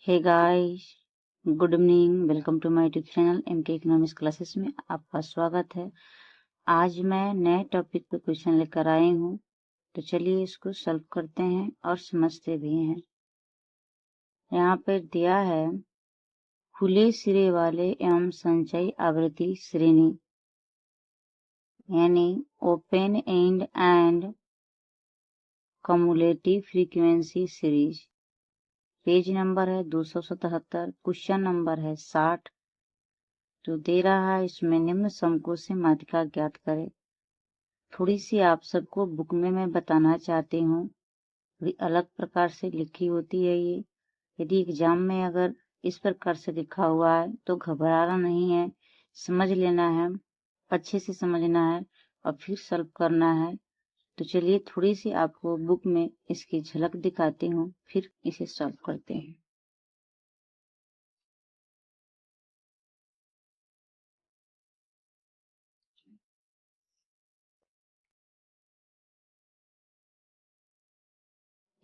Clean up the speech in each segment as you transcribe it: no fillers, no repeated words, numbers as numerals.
Hey guys, good evening. Welcome to my YouTube channel MK economics classes में आपका स्वागत है। आज मैं नए टॉपिक पे क्वेश्चन लेकर आई हूँ, तो चलिए इसको सॉल्व करते हैं और समझते भी हैं। यहाँ पर दिया है खुले सिरे वाले एवं संचयी आवृत्ति श्रेणी, यानी open and and cumulative frequency series. Page number है 277, क्वेश्चन नंबर है 60। जो दे रहा है इसमें निम्न समकोण से माध्यिका ज्ञात करें। थोड़ी सी आप सबको बुक में मैं बताना चाहती हूँ, थोड़ी अलग प्रकार से लिखी होती है ये। यदि एग्जाम में अगर इस प्रकार से लिखा हुआ है तो घबराना नहीं है, समझ लेना है, अच्छे से समझना है और फिर सॉल्व करना है। तो चलिए थोड़ी सी आपको बुक में इसकी झलक दिखाती हूँ, फिर इसे सॉल्व करते हैं।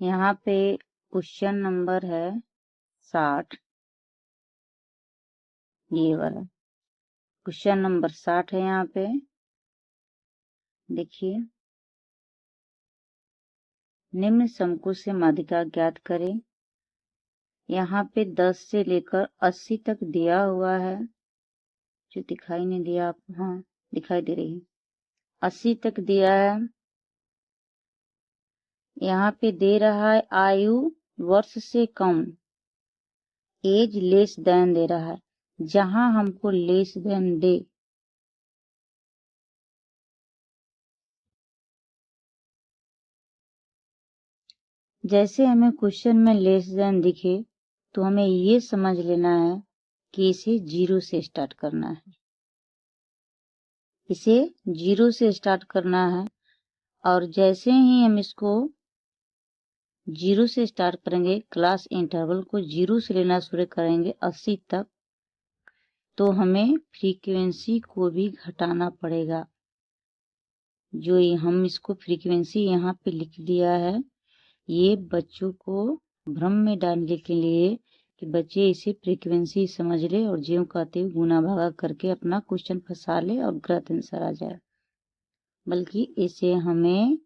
यहाँ पे क्वेश्चन नंबर है 60, ये वाला क्वेश्चन नंबर 60 है। यहाँ पे देखिए, निम्न समकोण से माध्यिका ज्ञात करें। यहाँ पे 10 से लेकर 80 तक दिया हुआ है, जो दिखाई नहीं दिया आपको, हाँ दिखाई दे रही है, 80 तक दिया है। यहाँ पे दे रहा है आयु वर्ष से कम, एज लेस देन दे रहा है। जहां हमको लेस देन दे, जैसे हमें क्वेश्चन में लेस देन दिखे तो हमें ये समझ लेना है कि इसे 0 से स्टार्ट करना है, इसे 0 से स्टार्ट करना है। और जैसे ही हम इसको 0 से स्टार्ट करेंगे, क्लास इंटरवल को 0 से लेना शुरू करेंगे 80 तक, तो हमें फ्रीक्वेंसी को भी घटाना पड़ेगा। जो हम इसको फ्रीक्वेंसी यहाँ पे लिख दिया है, ये बच्चों को भ्रम में डालने के लिए कि बच्चे इसे फ्रीक्वेंसी समझ ले और ज्यों कहते हुए गुना भागा करके अपना क्वेश्चन फंसा ले और गलत आंसर आ जाए। बल्कि इसे हमें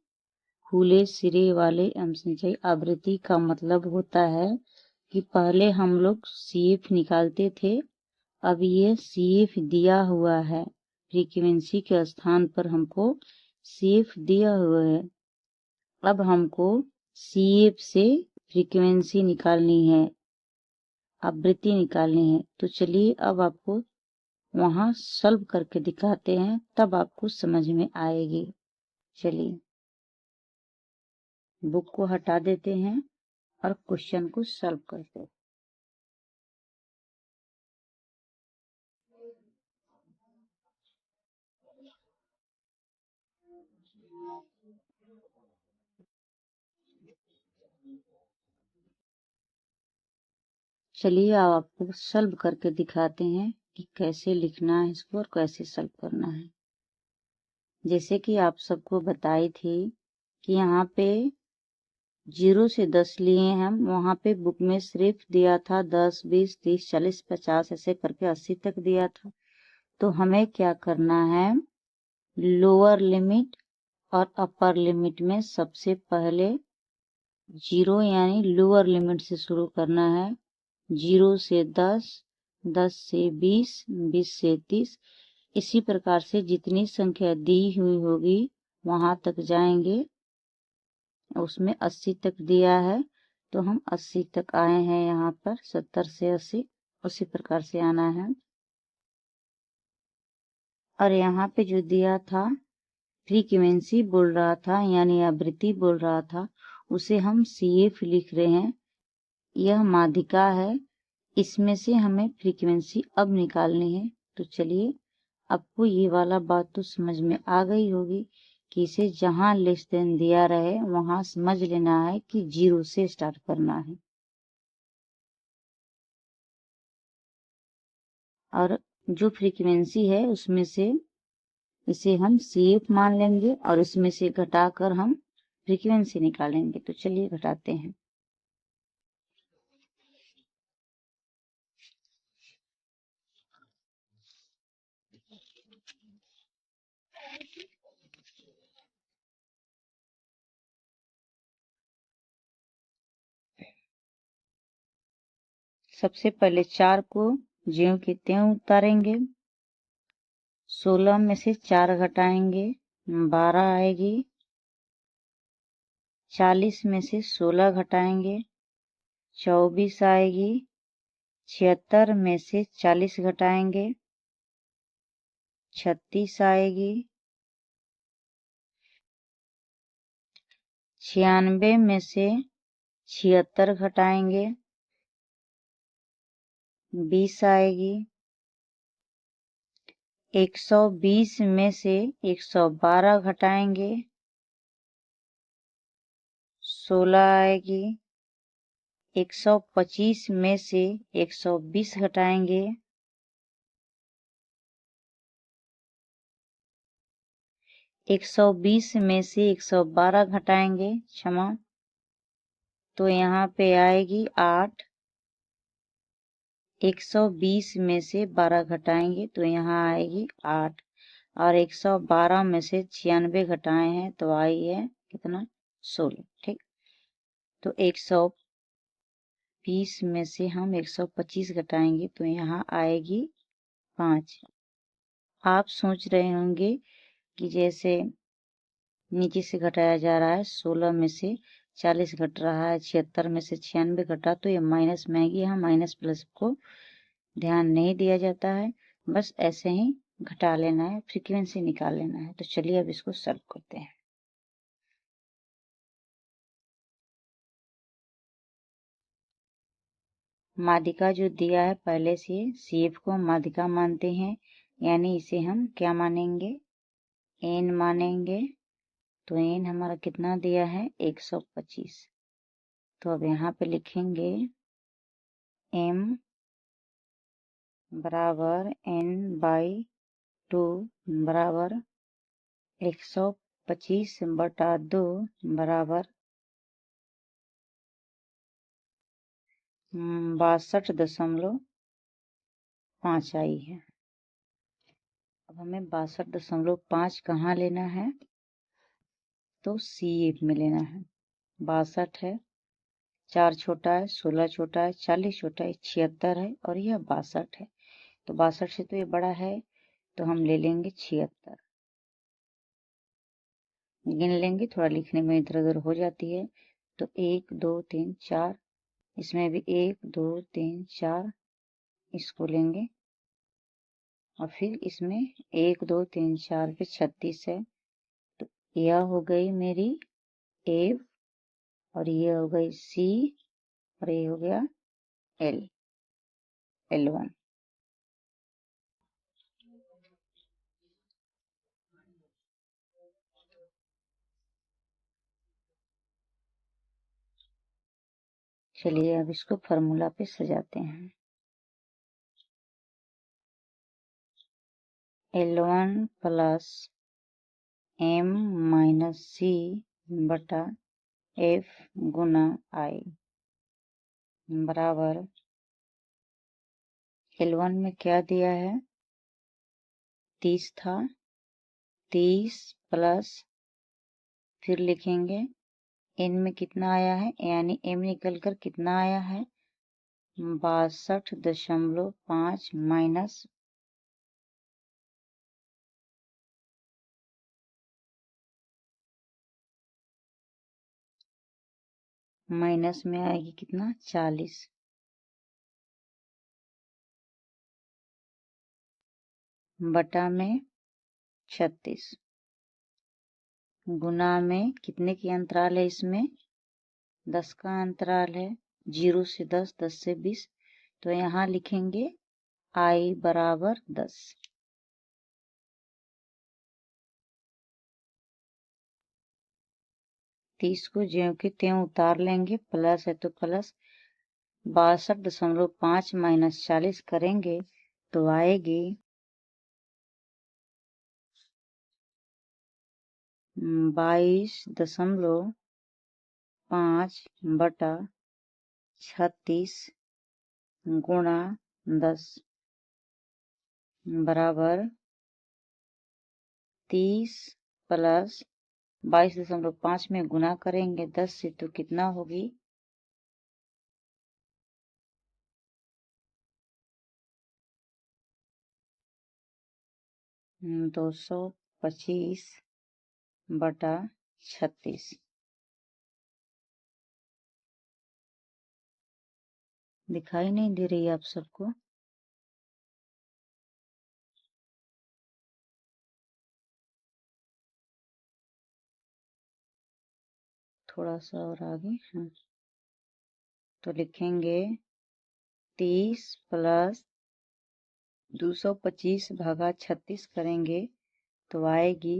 खुले सिरे वाले एवं संचयी आवृत्ति का मतलब होता है कि पहले हम लोग सीएफ निकालते थे, अब ये सीएफ दिया हुआ है, फ्रीक्वेंसी के स्थान पर हमको सीएफ दिया हुआ है। अब हमको सीएफ से फ्रीक्वेंसी निकालनी है, आवृत्ति निकालनी है। तो चलिए अब आपको वहां सॉल्व करके दिखाते हैं, तब आपको समझ में आएगी। चलिए बुक को हटा देते हैं और क्वेश्चन को सॉल्व करते हैं। चलिए अब आपको सॉल्व करके दिखाते हैं कि कैसे लिखना है इसको और कैसे सॉल्व करना है। जैसे कि आप सबको बताई थी कि यहाँ पे 0 से 10 लिए हम, वहां पे बुक में सिर्फ दिया था 10, 20, 30, 40, 50 ऐसे करके 80 तक दिया था। तो हमें क्या करना है, लोअर लिमिट और अपर लिमिट में सबसे पहले 0 यानी लोअर लिमिट से शुरू करना है। 0 से 10, 10 से 20, 20 से 30, इसी प्रकार से जितनी संख्या दी हुई होगी वहां तक जाएंगे। उसमें 80 तक दिया है तो हम 80 तक आए हैं। यहाँ पर 70 से 80 उसी प्रकार से आना है। और यहाँ पे जो दिया था फ्रीक्वेंसी बोल रहा था, यानी आवृत्ति बोल रहा था, उसे हम सीएफ लिख रहे हैं। यह माध्यिका है, इसमें से हमें फ्रीक्वेंसी अब निकालनी है। तो चलिए, आपको ये वाला बात तो समझ में आ गई होगी कि इसे जहां लेस देन दिया रहे वहां समझ लेना है कि 0 से स्टार्ट करना है। और जो फ्रीक्वेंसी है उसमें से इसे हम सीएफ मान लेंगे और इसमें से घटाकर हम फ्रीक्वेंसी निकालेंगे। तो चलिए घटाते हैं। सबसे पहले 4 को ज्यों की त्यों उतारेंगे। 16 में से 4 घटाएंगे 12 आएगी। 40 में से 16 घटाएंगे 24 आएगी। 76 में से 40 घटाएंगे 36 आएगी। 96 में से 76 घटाएंगे 20 आएगी। 120 में से 112 घटाएंगे 16 आएगी। 125 में से 120 घटाएंगे 120 में से 112 घटाएंगे क्षमा, तो यहाँ पे आएगी 8। 120 में से 12 घटाएंगे तो यहाँ आएगी 8 और 112 में से 96 घटाए हैं तो आई है कितना 16। ठीक, तो 120 में से हम 125 घटाएंगे तो यहाँ आएगी 5। आप सोच रहे होंगे कि जैसे नीचे से घटाया जा रहा है, 16 में से 40 घट रहा है, 76 में से 96 घटा, तो ये माइनस में आएगी। यहाँ माइनस प्लस को ध्यान नहीं दिया जाता है, बस ऐसे ही घटा लेना है, फ्रीक्वेंसी निकाल लेना है। तो चलिए अब इसको सॉल्व करते हैं। माध्यिका जो दिया है पहले से CF को माध्यिका मानते हैं, यानी इसे हम क्या मानेंगे, n मानेंगे। तो n हमारा कितना दिया है 125। तो अब यहाँ पे लिखेंगे m बराबर n/2 बराबर 125/2 बराबर 62.5 आई है। अब हमें 62.5 कहाँ लेना है, तो CF में लेना है। 62 है, 4 छोटा है, 16 छोटा है, 40 छोटा है, 76 है और यह 62 है। तो 62 से तो ये बड़ा है, तो हम ले लेंगे 76। गिन लेंगे, थोड़ा लिखने में इधर उधर हो जाती है। तो 1 2 3 4, इसमें भी 1 2 3 4, इसको लेंगे और फिर इसमें 1 2 3 4 फिर 36 है। तो यह हो गई मेरी F और ये हो गई C और ये हो गया L1। चलिए अब इसको फॉर्मूला पे सजाते हैं। L1 plus M minus C बटा F गुना I बराबर L1 में क्या दिया है 30 था, 30 प्लस फिर लिखेंगे n में कितना आया है, यानी m निकल कर कितना आया है 62.5 माइनस माइनस में आएगी कितना 40 बटा में 36 गुना में कितने की अंतराल है, इसमें 10 का अंतराल है, 0 से 10, 10 से 20। तो यहाँ लिखेंगे I बराबर 10। तीस को ज्यों की त्यों उतार लेंगे, प्लस है तो प्लस 62.5 माइनस 40 करेंगे तो आएगी 22.5 बटा 36 गुणा 10 बराबर 30 प्लस 22.5 में गुना करेंगे 10 से तो कितना होगी 225/36 दिखाई नहीं दे रही आप सबको? थोड़ा सा और आगे। हाँ, तो लिखेंगे 30 + 225/36 करेंगे तो आएगी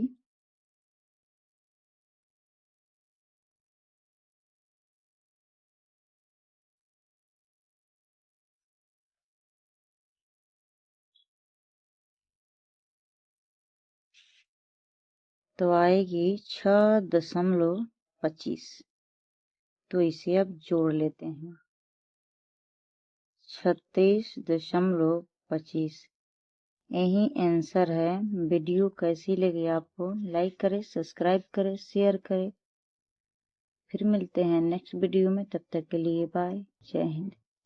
6.25। तो इसे अब जोड़ लेते हैं। 36.25 यही आंसर है। वीडियो कैसी लगी आपको? लाइक करें, सब्सक्राइब करें, शेयर करें। फिर मिलते हैं नेक्स्ट वीडियो में, तब तक के लिए बाय, जय हिंद।